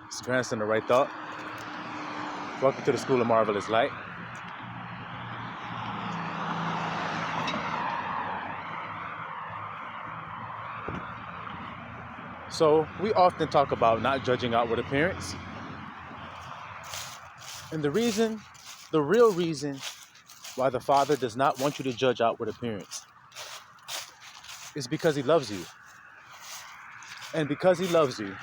It's Grandson of Right Thought. Welcome to the School of Marvelous Light. So we often talk about not judging outward appearance. And the real reason why the Father does not want you to judge outward appearance is because he loves you. And because he loves you,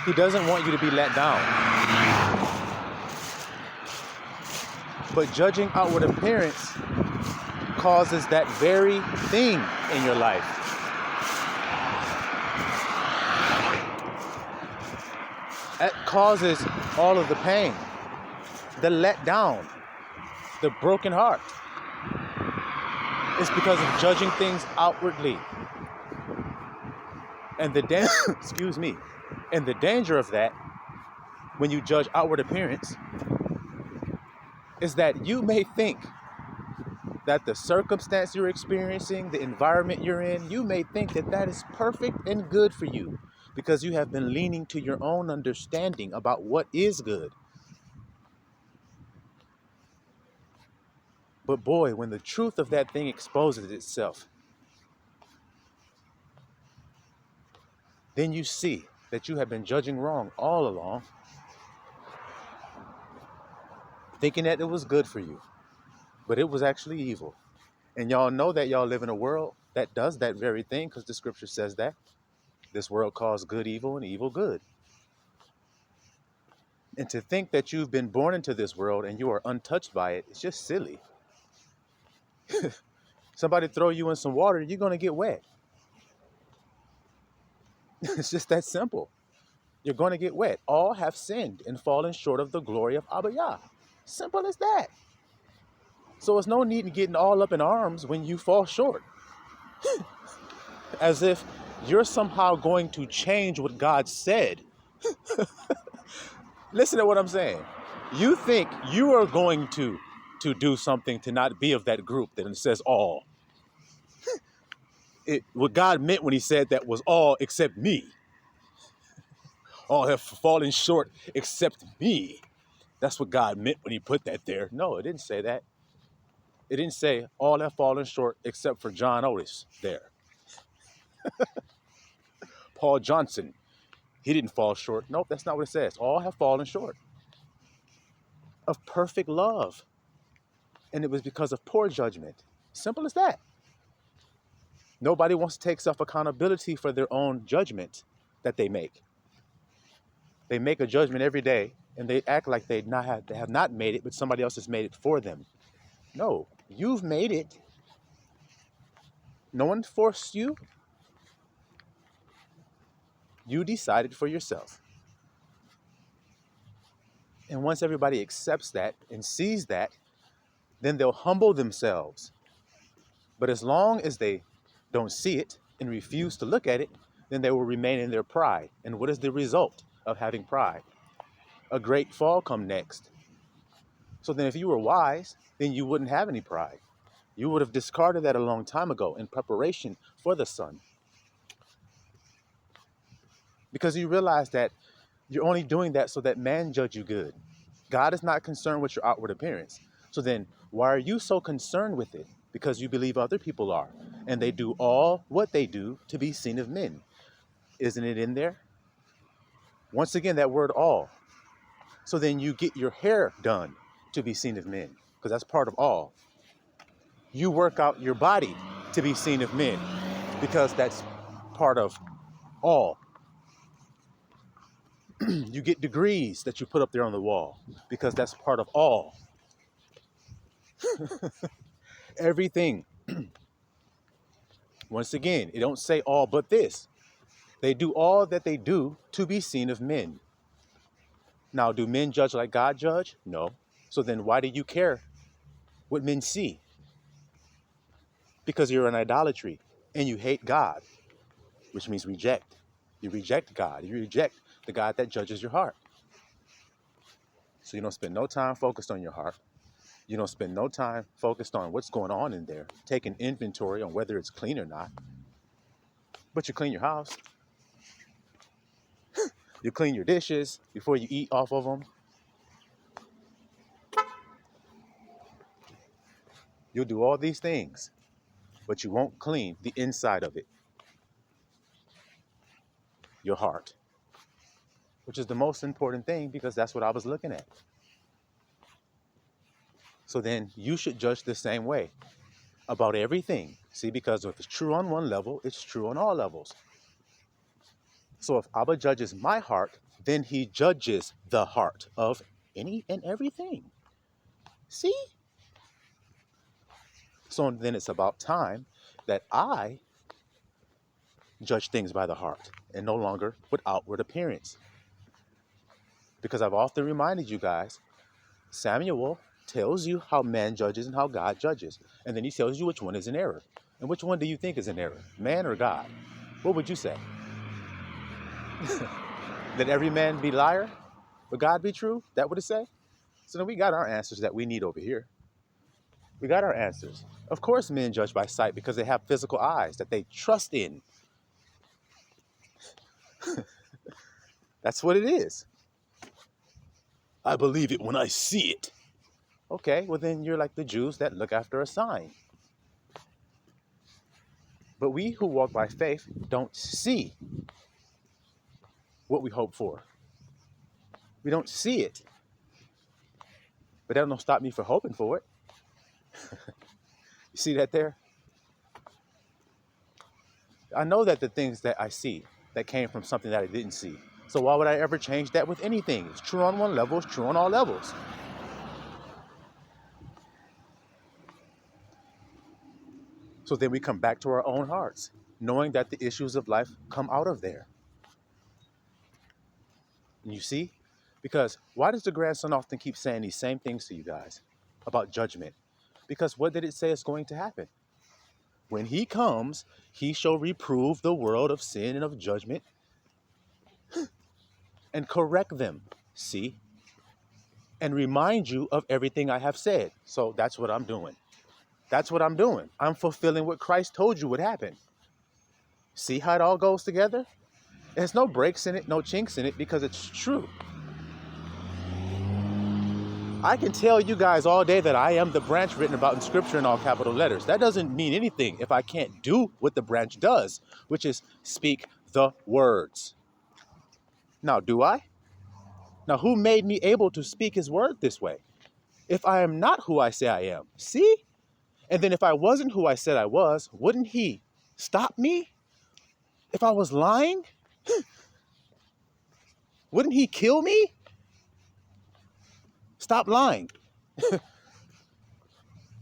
he doesn't want you to be let down. But judging outward appearance causes that very thing in your life. It causes all of the pain, the letdown, the broken heart. It's because of judging things outwardly. And the and the danger of that, when you judge outward appearance, is that you may think that the circumstance you're experiencing, the environment you're in, you may think that that is perfect and good for you because you have been leaning to your own understanding about what is good. But boy, when the truth of that thing exposes itself, then you see that you have been judging wrong all along, thinking that it was good for you, but it was actually evil. And y'all know that y'all live in a world that does that very thing because the scripture says that. This world calls good evil and evil good. And to think that you've been born into this world and you are untouched by it, it's just silly. Somebody throw you in some water, you're going to get wet. It's just that simple. You're going to get wet. All have sinned and fallen short of the glory of Abba Yah. Simple as that. So it's no need in getting all up in arms when you fall short. As if you're somehow going to change what God said. Listen to what I'm saying. You think you are going to do something to not be of that group that it says all. What God meant when he said that was all except me. All have fallen short except me. That's what God meant when he put that there. No, it didn't say that. It didn't say all have fallen short except for John Otis there. Paul Johnson, he didn't fall short. Nope, that's not what it says. All have fallen short of perfect love. And it was because of poor judgment. Simple as that. Nobody wants to take self-accountability for their own judgment that they make. They make a judgment every day and they act like they have not made it, but somebody else has made it for them. No, you've made it. No one forced you. You decided for yourself. And once everybody accepts that and sees that, then they'll humble themselves. But as long as they don't see it and refuse to look at it, then they will remain in their pride. And what is the result of having pride? A great fall come next. So then if you were wise, then you wouldn't have any pride. You would have discarded that a long time ago in preparation for the Son. Because you realize that you're only doing that so that man judge you good. God is not concerned with your outward appearance. So then why are you so concerned with it? Because you believe other people are. And they do all what they do to be seen of men. Isn't it in there? Once again, that word all. So then you get your hair done to be seen of men. Because that's part of all. You work out your body to be seen of men. Because that's part of all. You get degrees that you put up there on the wall because that's part of all. Everything. Once again, it don't say all but this. They do all that they do to be seen of men. Now, do men judge like God judge? No. So then why do you care what men see? Because you're in idolatry and you hate God, which means reject. You reject God. You reject the God that judges your heart. So you don't spend no time focused on your heart. You don't spend no time focused on what's going on in there, taking inventory on whether it's clean or not. But you clean your house. You clean your dishes before you eat off of them. You'll do all these things, but you won't clean the inside of it, your heart, which is the most important thing because that's what I was looking at. So then you should judge the same way about everything. See, because if it's true on one level, it's true on all levels. So if Abba judges my heart, then he judges the heart of any and everything. See? So then it's about time that I judge things by the heart and no longer with outward appearance. Because I've often reminded you guys, Samuel tells you how man judges and how God judges. And then he tells you which one is in error. And which one do you think is in error, man or God? What would you say? That every man be liar, but God be true? That what it say? So then we got our answers that we need over here. We got our answers. Of course men judge by sight because they have physical eyes that they trust in. That's what it is. I believe it when I see it. Okay, well then you're like the Jews that look after a sign. But we who walk by faith don't see what we hope for. We don't see it. But that don't stop me from hoping for it. You see that there? I know that the things that I see that came from something that I didn't see. So why would I ever change that with anything? It's true on one level, it's true on all levels. So then we come back to our own hearts, knowing that the issues of life come out of there. And you see? Because why does the grandson often keep saying these same things to you guys about judgment? Because what did it say is going to happen? When he comes, he shall reprove the world of sin and of judgment and correct them, see? And remind you of everything I have said. So that's what I'm doing. That's what I'm doing. I'm fulfilling what Christ told you would happen. See how it all goes together? There's no breaks in it, no chinks in it, because it's true. I can tell you guys all day that I am the branch written about in scripture in all capital letters. That doesn't mean anything if I can't do what the branch does, which is speak the words. Now, do I? Now, who made me able to speak his word this way? If I am not who I say I am, see? And then if I wasn't who I said I was, wouldn't he stop me? If I was lying, wouldn't he kill me? Stop lying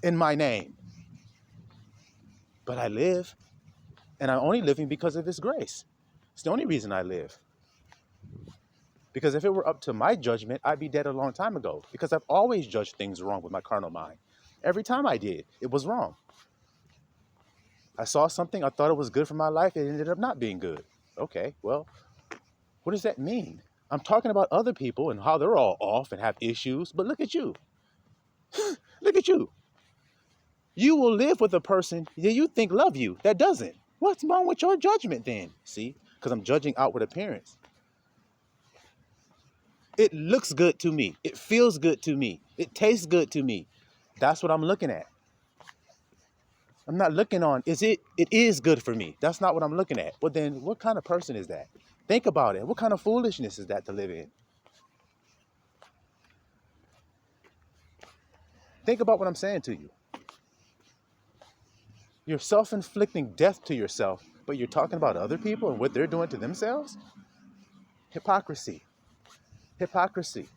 in my name. But I live, and I'm only living because of his grace. It's the only reason I live. Because if it were up to my judgment, I'd be dead a long time ago. Because I've always judged things wrong with my carnal mind. Every time I did, it was wrong. I saw something, I thought it was good for my life, it ended up not being good. Okay, well, what does that mean? I'm talking about other people and how they're all off and have issues, but look at you. Look at you. You will live with a person that you think love you that doesn't. What's wrong with your judgment then? See, because I'm judging outward appearance. It looks good to me. It feels good to me. It tastes good to me. That's what I'm looking at. I'm not looking on, it is good for me. That's not what I'm looking at. Well, then what kind of person is that? Think about it. What kind of foolishness is that to live in? Think about what I'm saying to you. You're self-inflicting death to yourself, but you're talking about other people and what they're doing to themselves? Hypocrisy. Hypocrisy.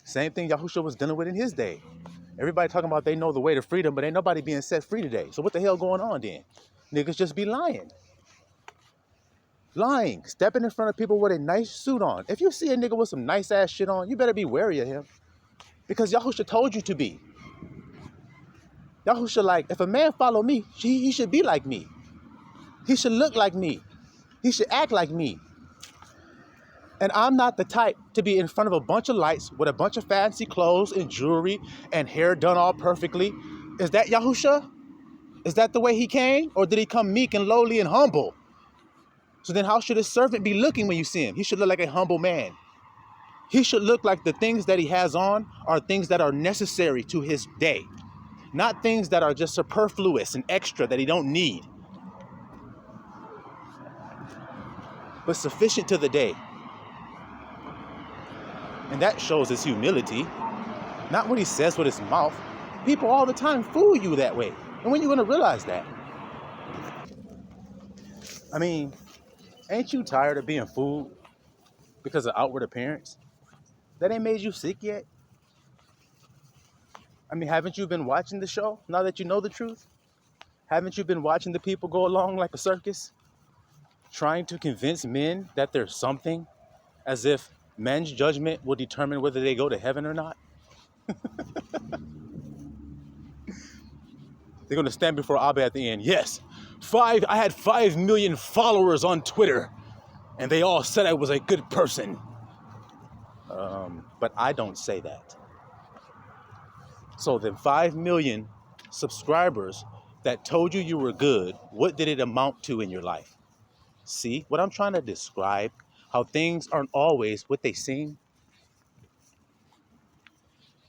Same thing Yahushua was dealing with in his day. Everybody talking about they know the way to freedom, but ain't nobody being set free today. So what the hell going on then? Niggas just be lying. Lying. Stepping in front of people with a nice suit on. If you see a nigga with some nice ass shit on, you better be wary of him. Because Yahushua told you to be. Yahushua like, if a man follow me, he should be like me. He should look like me. He should act like me. And I'm not the type to be in front of a bunch of lights with a bunch of fancy clothes and jewelry and hair done all perfectly. Is that Yahushua? Is that the way he came? Or did he come meek and lowly and humble? So then how should his servant be looking when you see him? He should look like a humble man. He should look like the things that he has on are things that are necessary to his day, not things that are just superfluous and extra that he don't need, but sufficient to the day. And that shows his humility, not what he says with his mouth. People all the time fool you that way. And when are you going to realize that? I mean, ain't you tired of being fooled because of outward appearance? That ain't made you sick yet? I mean, haven't you been watching the show now that you know the truth? Haven't you been watching the people go along like a circus, trying to convince men that there's something, as if men's judgment will determine whether they go to heaven or not? They're going to stand before Abba at the end. Yes, I had 5 million followers on Twitter, and they all said I was a good person. But I don't say that. So the 5 million subscribers that told you you were good, what did it amount to in your life? See what I'm trying to describe? How things aren't always what they seem,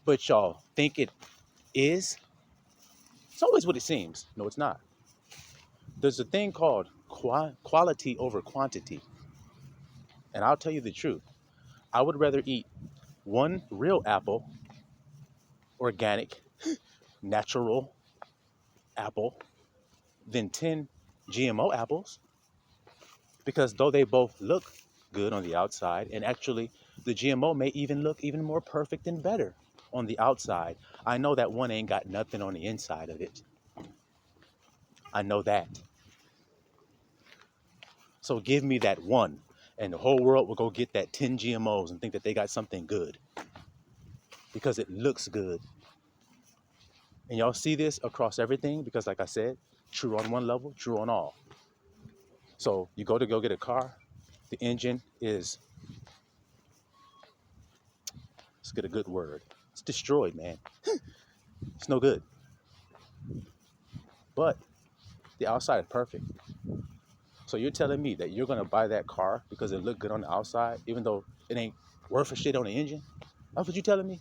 but y'all think it is? It's always what it seems. No, it's not. There's a thing called quality over quantity. And I'll tell you the truth. I would rather eat one real apple, organic, natural apple, than 10 GMO apples. Because though they both look good on the outside, and actually the GMO may even look even more perfect and better on the outside, I know that one ain't got nothing on the inside of it. I know that. So give me that one, and the whole world will go get that 10 GMOs and think that they got something good because it looks good. And y'all see this across everything because, like I said, true on one level, true on all. So you go get a car, the engine is, let's get a good word, it's destroyed, man. It's no good. But the outside is perfect. So you're telling me that you're going to buy that car because it looked good on the outside, even though it ain't worth a shit on the engine? That's what you're telling me?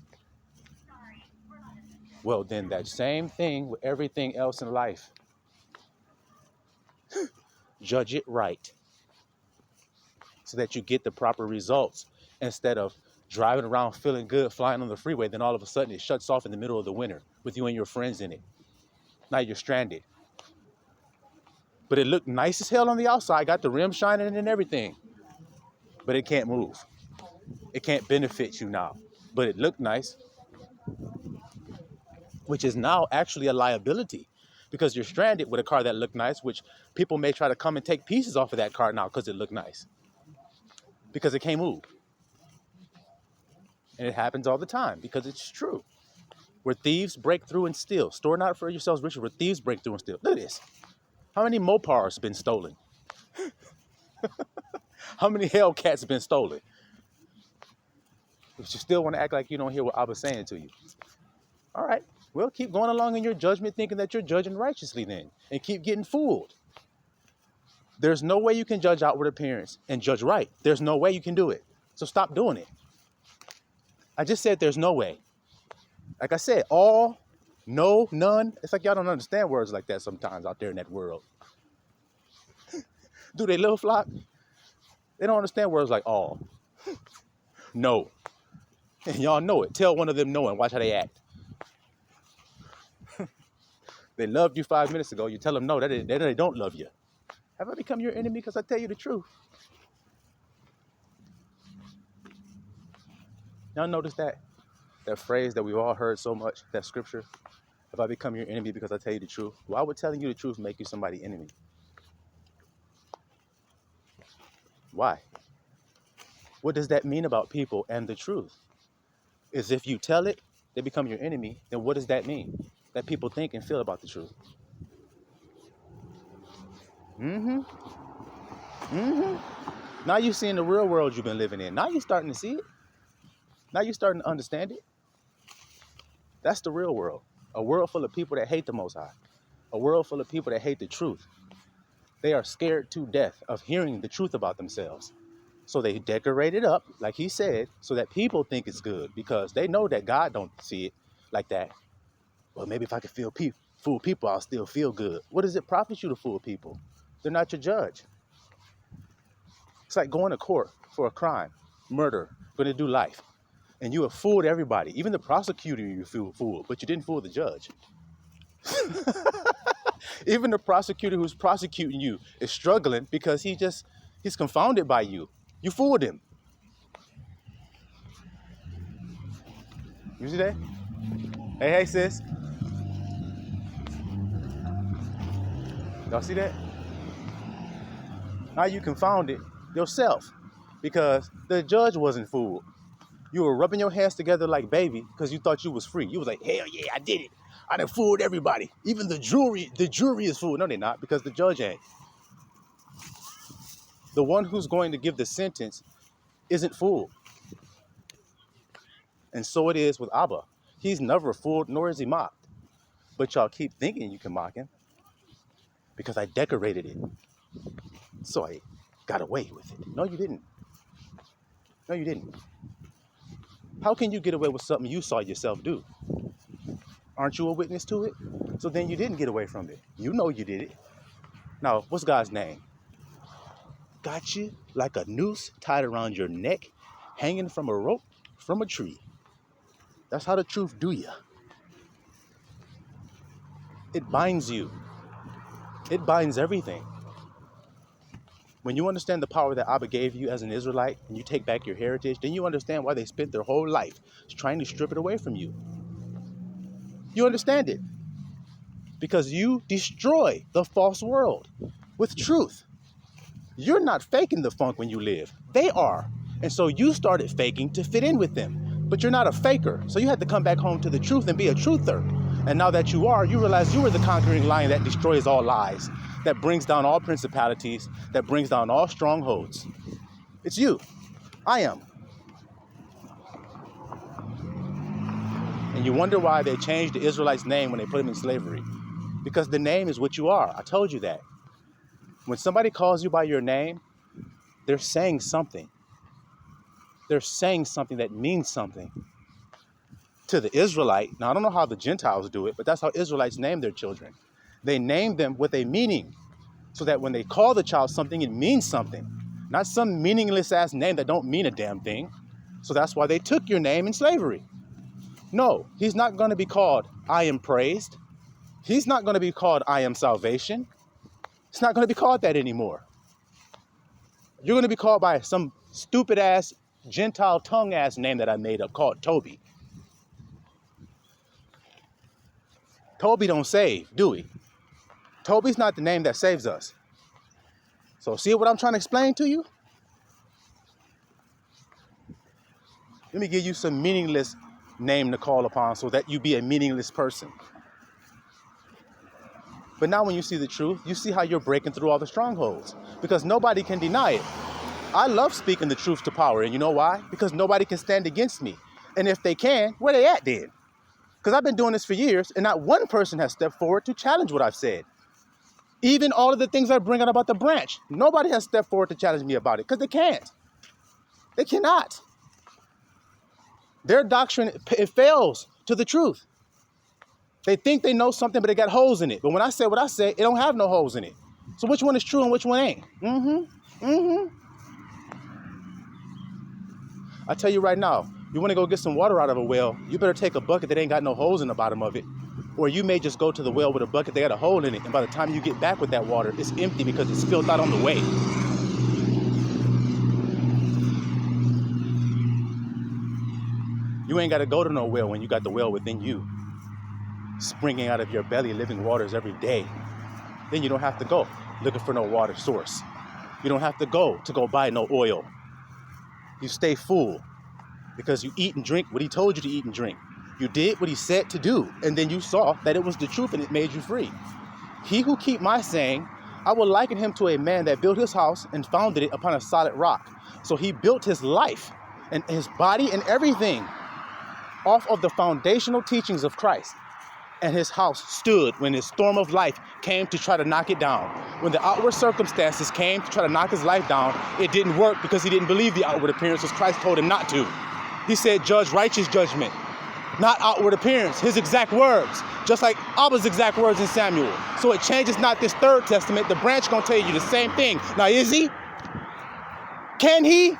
Well, then that same thing with everything else in life. Judge it right so that you get the proper results instead of driving around feeling good, flying on the freeway, then all of a sudden it shuts off in the middle of the winter with you and your friends in it. Now you're stranded. But it looked nice as hell on the outside, got the rim shining and everything. But it can't move. It can't benefit you now. But it looked nice, which is now actually a liability because you're stranded with a car that looked nice, which people may try to come and take pieces off of that car now because it looked nice. Because it can't move. And it happens all the time because it's true. Where thieves break through and steal. Store not for yourselves riches where thieves break through and steal. Look at this. How many Mopars have been stolen? How many Hellcats have been stolen? But you still want to act like you don't hear what Abba's saying to you. All right. Well, keep going along in your judgment thinking that you're judging righteously then. And keep getting fooled. There's no way you can judge outward appearance and judge right. There's no way you can do it. So stop doing it. I just said there's no way. Like I said, all, no, none. It's like y'all don't understand words like that sometimes out there in that world. Do they, little flock? They don't understand words like all, no. And y'all know it. Tell one of them no and watch how they act. They loved you 5 minutes ago. You tell them no, they don't love you. Have I become your enemy because I tell you the truth? Y'all notice that? That phrase that we've all heard so much, that scripture? Have I become your enemy because I tell you the truth? Why would telling you the truth make you somebody's enemy? Why? What does that mean about people and the truth? Is if you tell it, they become your enemy, then what does that mean? That people think and feel about the truth. Now you're seeing the real world you've been living in. Now you're starting to see it. Now you're starting to understand it. That's the real world. A world full of people that hate the Most High. A world full of people that hate the truth. They are scared to death of hearing the truth about themselves. So they decorate it up, like he said, so that people think it's good because they know that God don't see it like that. Well, maybe if I could fool people, I'll still feel good. What does it profit you to fool people? They're not your judge. It's like going to court for a crime, murder, going to do life. And you have fooled everybody. Even the prosecutor you fooled, but you didn't fool the judge. Even the prosecutor who's prosecuting you is struggling because he's confounded by you. You fooled him. You see that? Hey, sis. Y'all see that? Now you confounded yourself because the judge wasn't fooled. You were rubbing your hands together like baby because you thought you was free. You was like, hell yeah, I did it. I done fooled everybody. Even the jury is fooled. No, they're not, because the judge ain't. The one who's going to give the sentence isn't fooled. And so it is with Abba. He's never fooled, nor is he mocked. But y'all keep thinking you can mock him because I decorated it. So I got away with it. No, you didn't. No, you didn't. How can you get away with something you saw yourself do? Aren't you a witness to it? So then you didn't get away from it. You know you did it. Now, what's God's name? Got you like a noose tied around your neck, hanging from a rope from a tree. That's how the truth do you. It binds you. It binds everything. When you understand the power that Abba gave you as an Israelite, and you take back your heritage, then you understand why they spent their whole life trying to strip it away from you. You understand it. Because you destroy the false world with truth. You're not faking the funk when you live. They are. And so you started faking to fit in with them. But you're not a faker. So you had to come back home to the truth and be a truther. And now that you are, you realize you were the conquering lion that destroys all lies, that brings down all principalities, that brings down all strongholds. It's you. I am. And you wonder why they changed the Israelites' name when they put them in slavery. Because the name is what you are. I told you that. When somebody calls you by your name, they're saying something. They're saying something that means something. To the Israelite, now I don't know how the Gentiles do it, but that's how Israelites name their children. They name them with a meaning, so that when they call the child something, it means something. Not some meaningless ass name that don't mean a damn thing. So that's why they took your name in slavery. No, he's not going to be called I am praised. He's not going to be called I am salvation. It's not going to be called that anymore. You're going to be called by some stupid ass Gentile tongue ass name that I made up called Toby. Toby don't save, do he? Toby's not the name that saves us. So see what I'm trying to explain to you? Let me give you some meaningless name to call upon so that you be a meaningless person. But now when you see the truth, you see how you're breaking through all the strongholds because nobody can deny it. I love speaking the truth to power. And you know why? Because nobody can stand against me. And if they can, where they at then? Because I've been doing this for years and not one person has stepped forward to challenge what I've said. Even all of the things I bring out about the branch, nobody has stepped forward to challenge me about it because they can't. They cannot. Their doctrine, it fails to the truth. They think they know something, but they got holes in it. But when I say what I say, it don't have no holes in it. So which one is true and which one ain't? I tell you right now, you want to go get some water out of a well, you better take a bucket that ain't got no holes in the bottom of it. Or you may just go to the well with a bucket that got a hole in it, and by the time you get back with that water, it's empty because it's spilled out on the way. You ain't got to go to no well when you got the well within you, springing out of your belly, living waters every day. Then you don't have to go looking for no water source. You don't have to go buy no oil. You stay full because you eat and drink what he told you to eat and drink. You did what he said to do, and then you saw that it was the truth and it made you free. He who keep my saying, I will liken him to a man that built his house and founded it upon a solid rock. So he built his life and his body and everything off of the foundational teachings of Christ. and his house stood when the storm of life came to try to knock it down. When the outward circumstances came to try to knock his life down, it didn't work because he didn't believe the outward appearances. Christ told him not to. He said, judge righteous judgment, not outward appearance, his exact words, just like Abba's exact words in Samuel. So it changes not this third testament. The branch gonna tell you the same thing. Now, is he? Can he?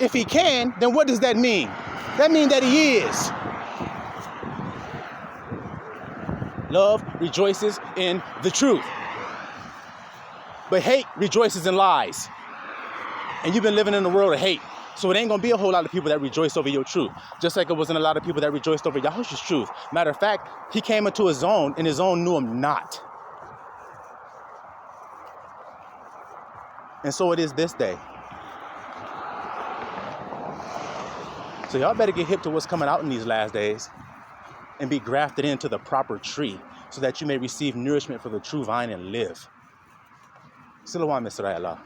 If he can, then what does that mean? That means that he is. Love rejoices in the truth, but hate rejoices in lies. And you've been living in a world of hate. So it ain't gonna be a whole lot of people that rejoice over your truth, just like it wasn't a lot of people that rejoiced over Yahushua's truth. Matter of fact, he came into his own, and his own knew him not. And so it is this day. So y'all better get hip to what's coming out in these last days and be grafted into the proper tree so that you may receive nourishment for the true vine and live. Silawam Isra'Allah.